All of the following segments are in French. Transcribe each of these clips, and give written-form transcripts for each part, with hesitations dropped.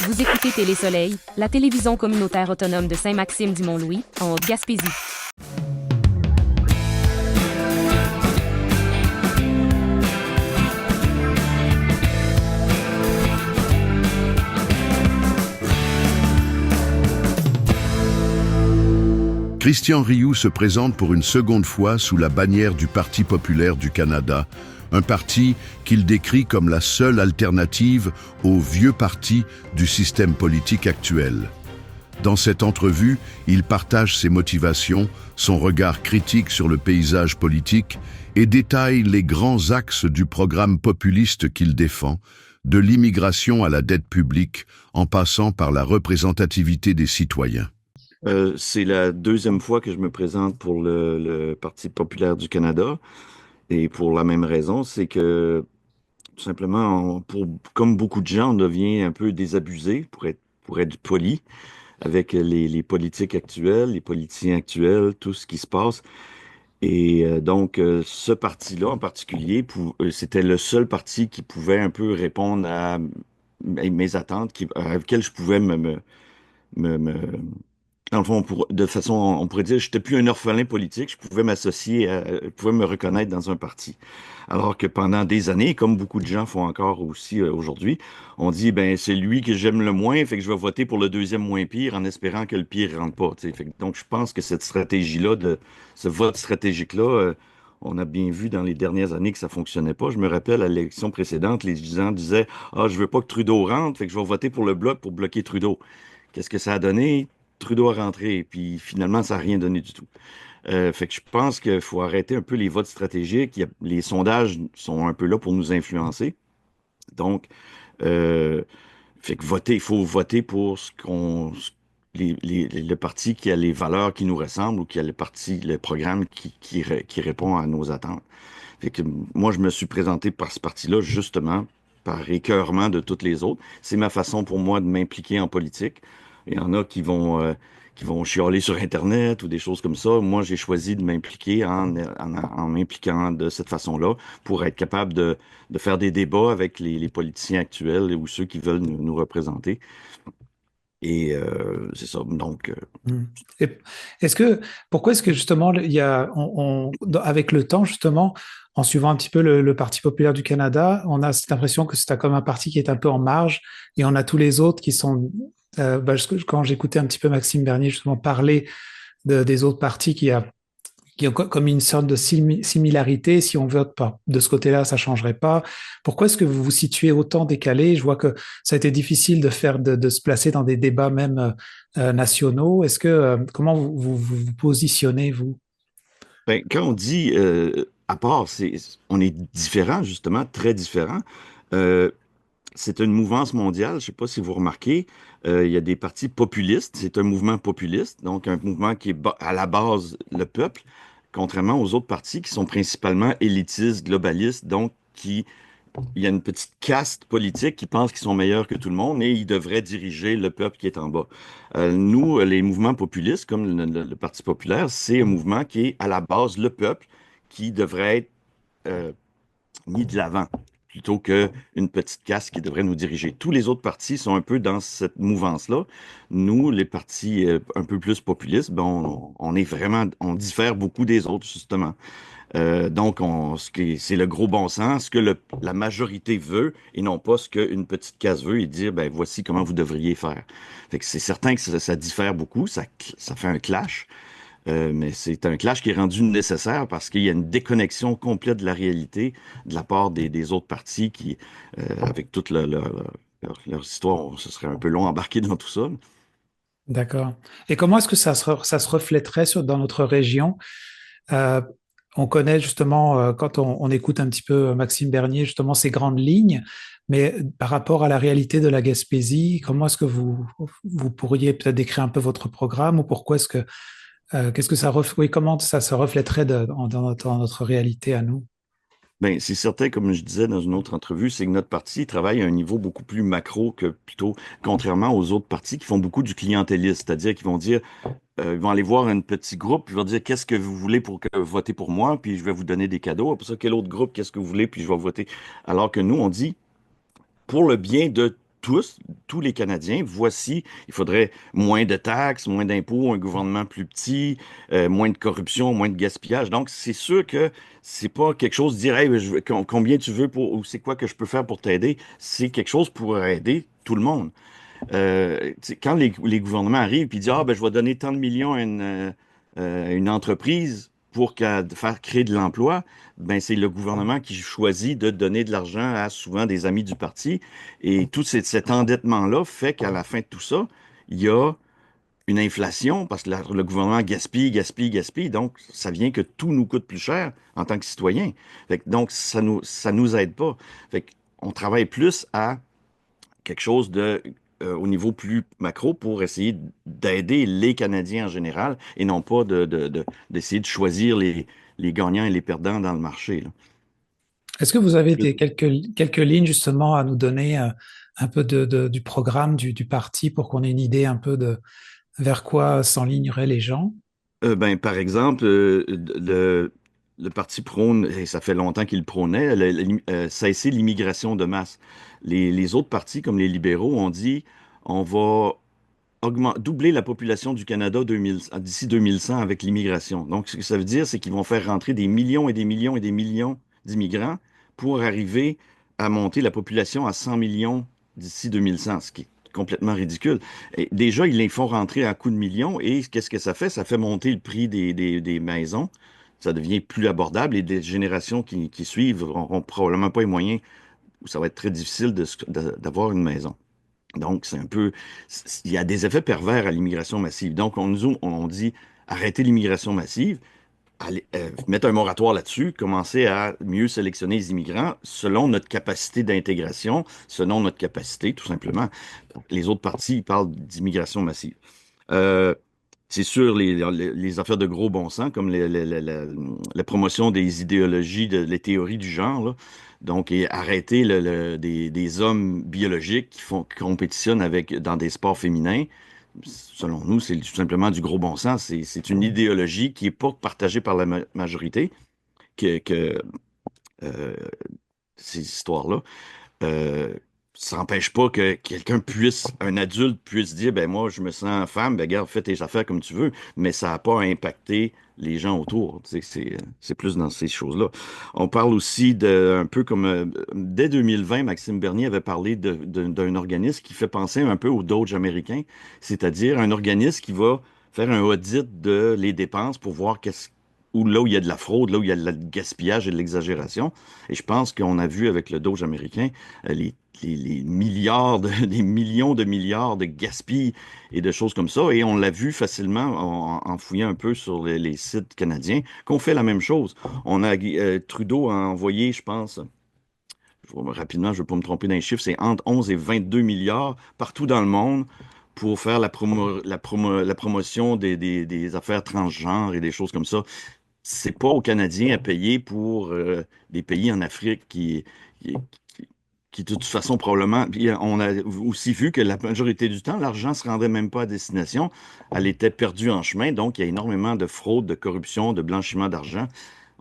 Vous écoutez Télé-Soleil, la télévision communautaire autonome de Saint-Maxime-du-Mont-Louis, en Haute-Gaspésie. Christian Rioux se présente pour une seconde fois sous la bannière du Parti populaire du Canada, un parti qu'il décrit comme la seule alternative au vieux parti du système politique actuel. Dans cette entrevue, il partage ses motivations, son regard critique sur le paysage politique et détaille les grands axes du programme populiste qu'il défend, de l'immigration à la dette publique, en passant par la représentativité des citoyens. C'est la deuxième fois que je me présente pour le Parti populaire du Canada. Et pour la même raison, c'est que tout simplement, comme beaucoup de gens, on devient un peu désabusé, pour être poli, avec les politiques actuelles, les politiciens actuels, tout ce qui se passe. Et donc, ce parti-là en particulier, c'était le seul parti qui pouvait un peu répondre à mes attentes, à laquelle je pouvais me dans le fond, de façon, on pourrait dire, je n'étais plus un orphelin politique, je pouvais me reconnaître dans un parti. Alors que pendant des années, comme beaucoup de gens font encore aussi aujourd'hui, on dit, ben c'est lui que j'aime le moins, fait que je vais voter pour le deuxième moins pire en espérant que le pire rentre pas. Donc, je pense que cette stratégie-là, ce vote stratégique-là, on a bien vu dans les dernières années que ça fonctionnait pas. Je me rappelle à l'élection précédente, les gens disaient, ah, je veux pas que Trudeau rentre, fait que je vais voter pour le Bloc pour bloquer Trudeau. Qu'est-ce que ça a donné? Trudeau a rentré, puis finalement, ça n'a rien donné du tout. Fait que je pense qu'il faut arrêter un peu les votes stratégiques. Les sondages sont un peu là pour nous influencer. Donc, euh, fait que il faut voter pour le parti qui a les valeurs qui nous ressemblent ou qui a le programme qui répond à nos attentes. Fait que moi, je me suis présenté par ce parti-là justement par écœurement de toutes les autres. C'est ma façon pour moi de m'impliquer en politique. Il y en a qui vont chialer sur Internet ou des choses comme ça. Moi, j'ai choisi de m'impliquer en m'impliquant de cette façon-là pour être capable de faire des débats avec les politiciens actuels ou ceux qui veulent nous représenter. Et c'est ça. Donc, Mm. Et pourquoi est-ce que justement, il y a, avec le temps, justement, en suivant un petit peu le Parti populaire du Canada, on a cette impression que c'est comme un parti qui est un peu en marge et on a tous les autres qui sont, quand j'écoutais un petit peu Maxime Bernier justement parler des autres partis qui ont comme une sorte de similarité. Si on vote pas de ce côté-là, ça changerait pas. Pourquoi est-ce que vous vous situez autant décalé? Je vois que ça a été difficile de se placer dans des débats même nationaux. Est-ce que comment vous positionnez, vous? ben, quand on dit à part, on est différent, justement, très différent. Euh, c'est une mouvance mondiale. Je ne sais pas si vous remarquez, il y a des partis populistes. C'est un mouvement populiste, donc un mouvement qui est à la base le peuple, contrairement aux autres partis qui sont principalement élitistes, globalistes, donc il y a une petite caste politique qui pense qu'ils sont meilleurs que tout le monde et ils devraient diriger le peuple qui est en bas. Nous, les mouvements populistes, comme le Parti populaire, c'est un mouvement qui est à la base le peuple qui devrait être euh, mis de l'avant plutôt qu'une petite caste qui devrait nous diriger. Tous les autres partis sont un peu dans cette mouvance-là. Nous, les partis un peu plus populistes, ben, on est vraiment, on diffère beaucoup des autres, justement. Donc, c'est le gros bon sens, ce que la majorité veut et non pas ce qu'une petite case veut et dire, ben, voici comment vous devriez faire. Fait que c'est certain que ça diffère beaucoup, ça fait un clash. Mais c'est un clash qui est rendu nécessaire parce qu'il y a une déconnexion complète de la réalité de la part des autres partis qui, avec toute leur histoire, ce serait un peu long à embarquer dans tout ça. D'accord. Et comment est-ce que ça se reflèterait dans notre région? Euh, on connaît justement, quand on écoute un petit peu Maxime Bernier, justement ces grandes lignes, mais par rapport à la réalité de la Gaspésie, comment est-ce que vous pourriez peut-être décrire un peu votre programme ou pourquoi est-ce que, qu'est-ce que oui, comment ça se reflèterait dans notre réalité à nous? Ben, c'est certain, comme je disais dans une autre entrevue, c'est que notre parti travaille à un niveau beaucoup plus macro que plutôt, contrairement aux autres partis qui font beaucoup du clientélisme, c'est-à-dire qu'ils vont dire, ils vont aller voir un petit groupe, puis ils vont dire qu'est-ce que vous voulez pour voter pour moi, puis je vais vous donner des cadeaux. Après ça, quel autre groupe, qu'est-ce que vous voulez, puis je vais voter. Alors que nous, on dit pour le bien de tous, tous les Canadiens, voici, il faudrait moins de taxes, moins d'impôts, un gouvernement plus petit, moins de corruption, moins de gaspillage. Donc, c'est sûr que c'est pas quelque chose de dire, hey, combien tu veux pour, ou c'est quoi que je peux faire pour t'aider. C'est quelque chose pour aider tout le monde. Tu sais, quand les gouvernements arrivent et disent, ah, ben, je vais donner tant de millions à une entreprise pour faire créer de l'emploi, ben, c'est le gouvernement qui choisit de donner de l'argent à souvent des amis du parti. Et tout cet endettement-là fait qu'à la fin de tout ça, il y a une inflation parce que le gouvernement gaspille, gaspille, gaspille. Donc, ça vient que tout nous coûte plus cher en tant que citoyens. Donc, ça nous aide pas. Fait on travaille plus à quelque chose au niveau plus macro pour essayer d'aider les Canadiens en général et non pas d'essayer de choisir les gagnants et les perdants dans le marché, là. Est-ce que vous avez quelques lignes justement à nous donner un peu du programme du parti pour qu'on ait une idée un peu de vers quoi s'enligneraient les gens? Ben, par exemple, le parti prône, et ça fait longtemps qu'il le prônait, cesser l'immigration de masse. Les autres partis, comme les libéraux, ont dit on va doubler la population du Canada d'ici 2100 avec l'immigration. Donc, ce que ça veut dire, c'est qu'ils vont faire rentrer des millions et des millions et des millions d'immigrants pour arriver à monter la population à 100 millions d'ici 2100, ce qui est complètement ridicule. Et déjà, ils les font rentrer à coups de millions et qu'est-ce que ça fait? Ça fait monter le prix des maisons. Ça devient plus abordable et des générations qui suivent n'auront probablement pas les moyens où ça va être très difficile d'avoir une maison. Donc, c'est un peu, il y a des effets pervers à l'immigration massive. Donc, on dit arrêter l'immigration massive, mettre un moratoire là-dessus, commencer à mieux sélectionner les immigrants selon notre capacité d'intégration, selon notre capacité, tout simplement. Donc, les autres partis, ils parlent d'immigration massive. Euh, c'est sûr, les affaires de gros bon sens, comme la promotion des idéologies, les théories du genre, là. Donc, et arrêter des hommes biologiques qui compétitionnent dans des sports féminins. Selon nous, c'est tout simplement du gros bon sens. C'est une idéologie qui n'est pas partagée par la majorité, que euh, ces histoires-là. Euh, Ça n'empêche pas que un adulte puisse dire, ben moi, je me sens femme, ben regarde, fais tes affaires comme tu veux, mais ça n'a pas impacté les gens autour. Tu sais, c'est plus dans ces choses-là. On parle aussi un peu comme, dès 2020, Maxime Bernier avait parlé d'un organisme qui fait penser un peu au Doge américain, c'est-à-dire un organisme qui va faire un audit de les dépenses pour voir là où il y a de la fraude, là où il y a de gaspillage et de l'exagération. Et je pense qu'on a vu avec le Doge américain, les milliards, des millions de milliards de gaspilles et de choses comme ça. Et on l'a vu facilement en fouillant un peu sur les sites canadiens, qu'on fait la même chose. Trudeau a envoyé, je pense, rapidement, je ne veux pas me tromper dans les chiffres, c'est entre 11 et 22 milliards partout dans le monde pour faire la promotion des affaires transgenres et des choses comme ça. C'est pas aux Canadiens à payer pour des pays en Afrique qui, qui, de toute façon, probablement, puis on a aussi vu que la majorité du temps, l'argent ne se rendait même pas à destination. Elle était perdue en chemin. Donc, il y a énormément de fraude, de corruption, de blanchiment d'argent.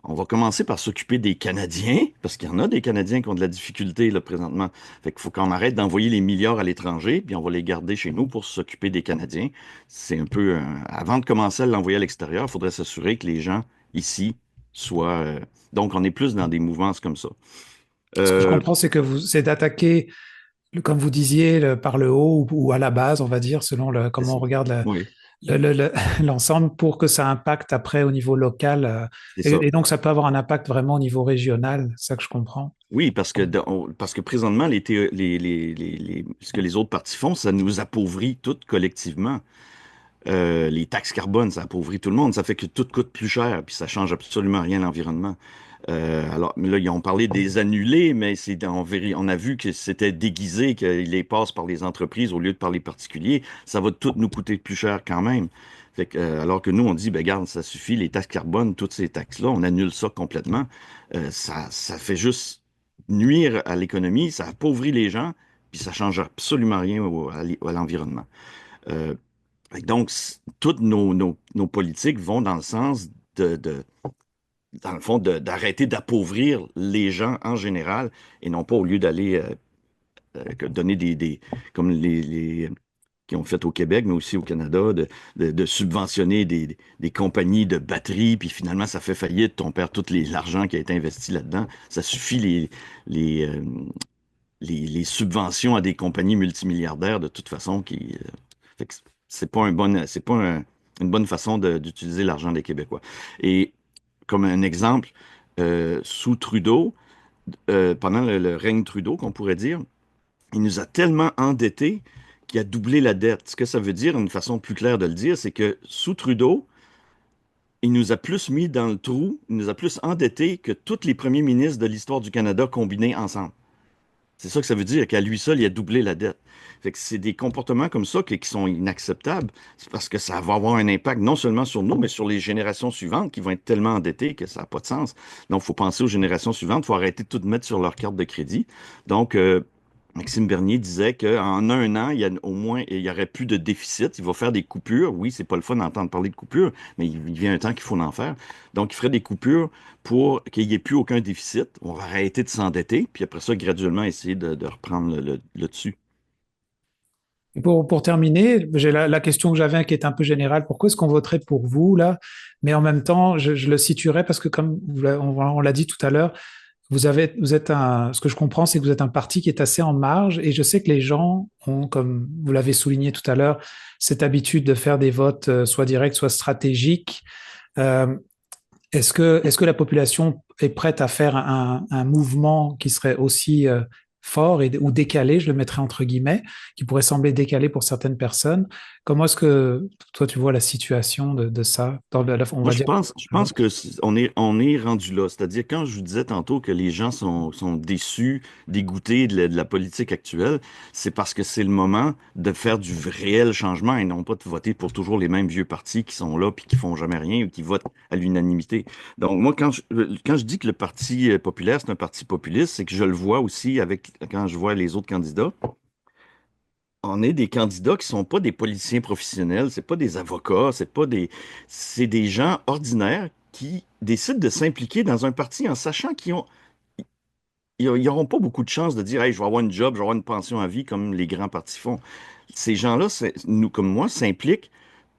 On va commencer par s'occuper des Canadiens, parce qu'il y en a des Canadiens qui ont de la difficulté là, présentement. Fait qu'il faut qu'on arrête d'envoyer les milliards à l'étranger, puis on va les garder chez nous pour s'occuper des Canadiens. C'est un peu... avant de commencer à l'envoyer à l'extérieur, il faudrait s'assurer que les gens ici soient... donc, on est plus dans des mouvances comme ça. Ce que je Euh, comprends, c'est que c'est d'attaquer, comme vous disiez, par le haut ou à la base, on va dire, selon c'est comment ça. on regarde Oui, l'ensemble, pour que ça impacte après au niveau local. c'est ça. Et donc, ça peut avoir un impact vraiment au niveau régional, c'est ça que je comprends. Oui, parce que présentement, ce que les autres partis font, ça nous appauvrit toutes collectivement. Les taxes carbone, ça appauvrit tout le monde. Ça fait que tout coûte plus cher, puis ça change absolument rien à l'environnement. Alors, mais là, ils ont parlé des annulés, mais on a vu que c'était déguisé, qu'ils les passent par les entreprises au lieu de par les particuliers. Ça va tout nous coûter plus cher quand même. Fait que, alors que nous, on dit, ben, garde, ça suffit, les taxes carbone, toutes ces taxes-là, on annule ça complètement. Ça fait juste nuire à l'économie, ça appauvrit les gens, puis ça change absolument rien à l'environnement. Euh, Fait que donc, toutes nos politiques vont dans le sens dans le fond, d'arrêter d'appauvrir les gens en général et non pas au lieu d'aller donner comme qui ont fait au Québec, mais aussi au Canada, de subventionner des compagnies de batteries, puis finalement, ça fait faillite, on perd tout l'argent qui a été investi là-dedans. Ça suffit les, euh, les subventions à des compagnies multimilliardaires, de toute façon, fait que c'est pas c'est pas une bonne façon d'utiliser l'argent des Québécois. Et comme un exemple, sous Trudeau, pendant le règne Trudeau, qu'on pourrait dire, il nous a tellement endettés qu'il a doublé la dette. Ce que ça veut dire, une façon plus claire de le dire, c'est que sous Trudeau, il nous a plus mis dans le trou, il nous a plus endettés que tous les premiers ministres de l'histoire du Canada combinés ensemble. C'est ça que ça veut dire, qu'à lui seul, il a doublé la dette. Fait que c'est des comportements comme ça qui sont inacceptables. C'est parce que ça va avoir un impact non seulement sur nous, mais sur les générations suivantes qui vont être tellement endettées que ça n'a pas de sens. Donc, il faut penser aux générations suivantes. Il faut arrêter de tout mettre sur leur carte de crédit. Donc, Maxime Bernier disait qu'en un an, il y a au moins, il y aurait plus de déficit. Il va faire des coupures. Oui, c'est pas le fun d'entendre parler de coupures, mais il vient un temps qu'il faut en faire. Donc, il ferait des coupures pour qu'il n'y ait plus aucun déficit. On va arrêter de s'endetter, puis après ça, graduellement, essayer de reprendre le dessus. Et pour terminer, j'ai la question que j'avais qui est un peu générale. Pourquoi est-ce qu'on voterait pour vous là? Mais en même temps, je le situerais parce que comme on l'a dit tout à l'heure, vous êtes ce que je comprends, c'est que vous êtes un parti qui est assez en marge et je sais que les gens ont, comme vous l'avez souligné tout à l'heure, cette habitude de faire des votes soit directs, soit stratégiques. Euh, est-ce que la population est prête à faire un mouvement qui serait aussi fort ou décalé, je le mettrais entre guillemets, qui pourrait sembler décalé pour certaines personnes? Comment est-ce que toi tu vois la situation de ça dans on Moi, va dire. je pense que on est rendu là. C'est-à-dire, quand je vous disais tantôt que les gens sont déçus, dégoûtés de la politique actuelle, c'est parce que c'est le moment de faire du réel changement et non pas de voter pour toujours les mêmes vieux partis qui sont là puis qui font jamais rien ou qui votent à l'unanimité. Donc, moi, quand je dis que le Parti populaire, c'est un parti populiste, c'est que je le vois aussi quand je vois les autres candidats. On est des candidats qui sont pas des politiciens professionnels, c'est pas des avocats, c'est des gens ordinaires qui décident de s'impliquer dans un parti en sachant ils n'auront pas beaucoup de chances de dire, hey, je vais avoir une job, je vais avoir une pension à vie comme les grands partis font. Ces gens-là, nous comme moi, s'impliquent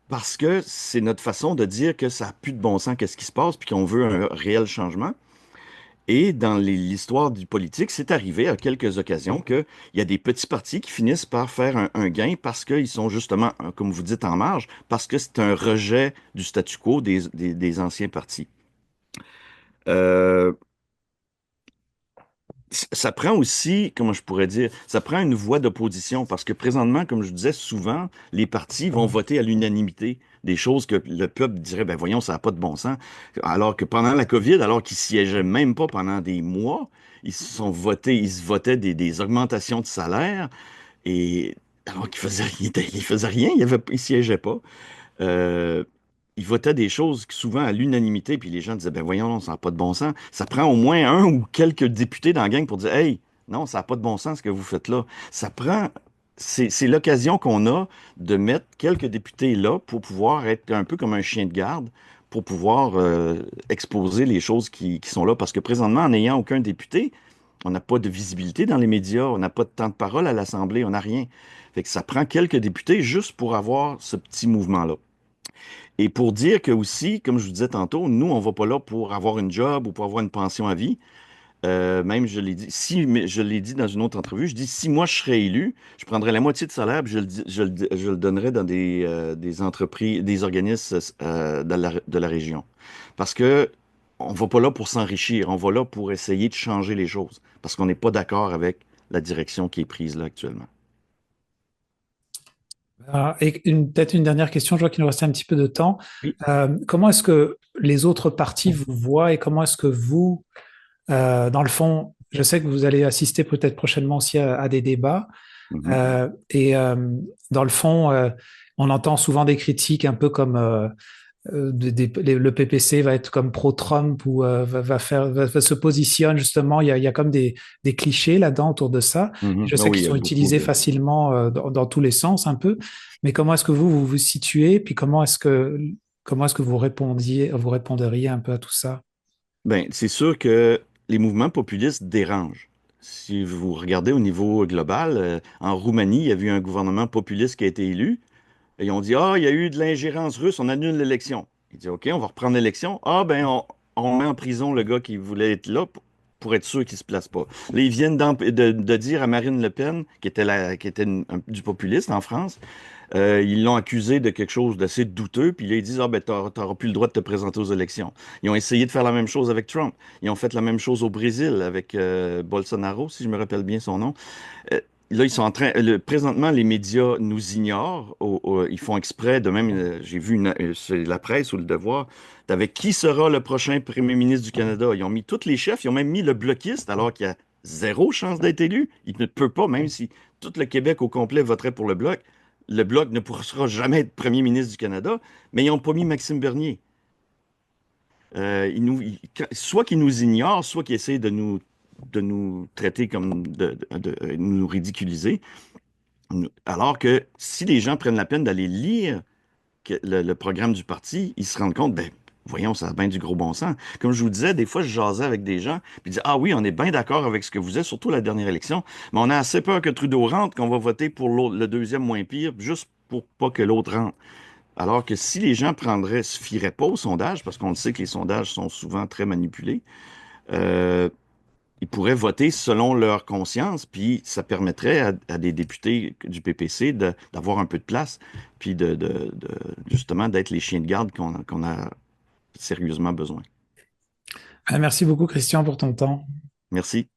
parce que c'est notre façon de dire que ça n'a plus de bon sens, qu'est-ce qui se passe, puis qu'on veut un réel changement. Et dans l'histoire du politique, c'est arrivé à quelques occasions qu'il y a des petits partis qui finissent par faire un gain parce qu'ils sont justement, comme vous dites, en marge, parce que c'est un rejet du statu quo des anciens partis. Euh, Ça prend aussi, comment je pourrais dire, ça prend une voie d'opposition parce que présentement, comme je disais, souvent, les partis vont voter à l'unanimité des choses que le peuple dirait, ben voyons, ça n'a pas de bon sens. Alors que pendant la COVID, alors qu'ils siégeaient même pas pendant des mois, ils se votaient des augmentations de salaire et alors qu'ils faisaient, ils faisaient rien, ils siégeaient pas. Euh, ils votaient des choses souvent à l'unanimité, puis les gens disaient, ben voyons, non, ça n'a pas de bon sens. Ça prend au moins un ou quelques députés dans la gang pour dire, hey, non, ça n'a pas de bon sens ce que vous faites là. C'est l'occasion qu'on a de mettre quelques députés là pour pouvoir être un peu comme un chien de garde, pour pouvoir exposer les choses qui sont là. Parce que présentement, en n'ayant aucun député, on n'a pas de visibilité dans les médias, on n'a pas de temps de parole à l'Assemblée, on n'a rien. Fait que ça prend quelques députés juste pour avoir ce petit mouvement-là. Et pour dire que aussi, comme je vous disais tantôt, nous, on va pas là pour avoir une job ou pour avoir une pension à vie. Même, je l'ai dit, mais je l'ai dit dans une autre entrevue, je dis, si moi je serais élu, je prendrais la moitié de salaire, puis je le donnerais dans des entreprises, des organismes de la région. Parce que on va pas là pour s'enrichir, on va là pour essayer de changer les choses, parce qu'on n'est pas d'accord avec la direction qui est prise là actuellement. Et peut-être une dernière question, je vois qu'il nous restait un petit peu de temps. Oui. Comment est-ce que les autres partis vous voient et comment est-ce que vous, dans le fond, je sais que vous allez assister peut-être prochainement aussi à des débats. Mhm. Et dans le fond, on entend souvent des critiques un peu comme le PPC va être comme pro-Trump ou va se positionne justement. Il y a comme des clichés là-dedans autour de ça. Mhm. Je Ah sais oui, il qu'ils y a sont beaucoup utilisés de... facilement dans tous les sens un peu. Mais comment est-ce que vous vous situez? Puis comment est-ce que vous réponderiez un peu à tout ça? Ben, c'est sûr que les mouvements populistes dérangent. si vous regardez au niveau global, en Roumanie, il y a eu un gouvernement populiste qui a été élu. Et ils ont dit, ah, il y a eu de l'ingérence russe, on annule l'élection. Il dit, OK, on va reprendre l'élection. Ah, ben, on met en prison le gars qui voulait être là pour être sûr qu'il se place pas. Là, ils viennent de dire à Marine Le Pen, qui était du populiste en France, ils l'ont accusé de quelque chose d'assez douteux, puis là, ils disent, ah, ben, t'auras plus le droit de te présenter aux élections. Ils ont essayé de faire la même chose avec Trump. Ils ont fait la même chose au Brésil avec Bolsonaro, si je me rappelle bien son nom. Là, ils sont en train. Présentement, les médias nous ignorent. Ils font exprès de même. J'ai vu c'est la presse ou le devoir. Avec qui sera le prochain premier ministre du Canada? Ils ont mis tous les chefs. Ils ont même mis le bloquiste alors qu'il y a zéro chance d'être élu. Il ne peut pas, même si tout le Québec au complet voterait pour le Bloc. Le Bloc ne pourra jamais être premier ministre du Canada. Mais ils n'ont pas mis Maxime Bernier. Soit qu'ils nous ignorent, soit qu'ils essaient de nous traiter comme de nous ridiculiser. Alors que si les gens prennent la peine d'aller lire le programme du parti, ils se rendent compte, ben, voyons, ça a bien du gros bon sens. Comme je vous disais, des fois, je jasais avec des gens, puis ils disaient, ah oui, on est bien d'accord avec ce que vous êtes, surtout la dernière élection, mais on a assez peur que Trudeau rentre qu'on va voter pour le deuxième moins pire, juste pour pas que l'autre rentre. Alors que si les gens se fieraient pas aux sondages, parce qu'on le sait que les sondages sont souvent très manipulés, euh, ils pourraient voter selon leur conscience, puis ça permettrait à des députés du PPC d'avoir un peu de place, puis justement d'être les chiens de garde qu'on a sérieusement besoin. Merci beaucoup, Christian, pour ton temps. Merci.